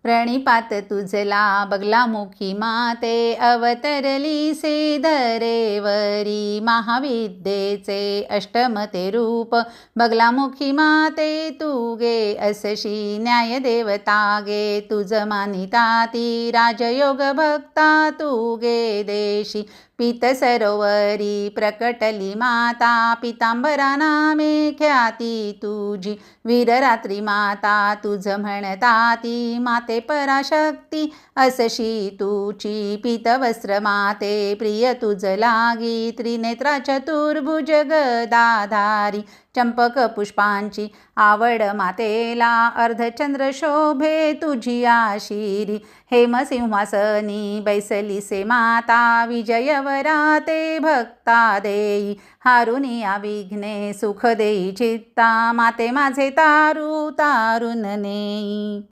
प्रणिपात तुझला बगलामुखी माते, अवतरली से धरेवरी महाविद्येचे अष्टमते रूप. बगलामुखी माते तू गे असशी न्याय देवता गे, तुझ मानिता ती राजयोग भक्ता तू गे देशी. पीत सरोवरी प्रकटली माता, पितांबरा नामे ख्याती तुझी. वीररात्री माता तुझ म्हणता ती, माते पराशक्ती असशी तुची. पीतवस्त्र माते प्रिय तुझ लागी, त्रिनेत्रा चतुर्भुज गदाधारी. चंपक पुष्पांची आवड मातेला, अर्धचंद्र शोभे तुझी आशिरी. हेमसिंहासनी बैसली से माता, विजयवराते भक्ता देई. हारुनिया विघ्ने सुख देई चित्ता, माते माझे तारू तारून नेई.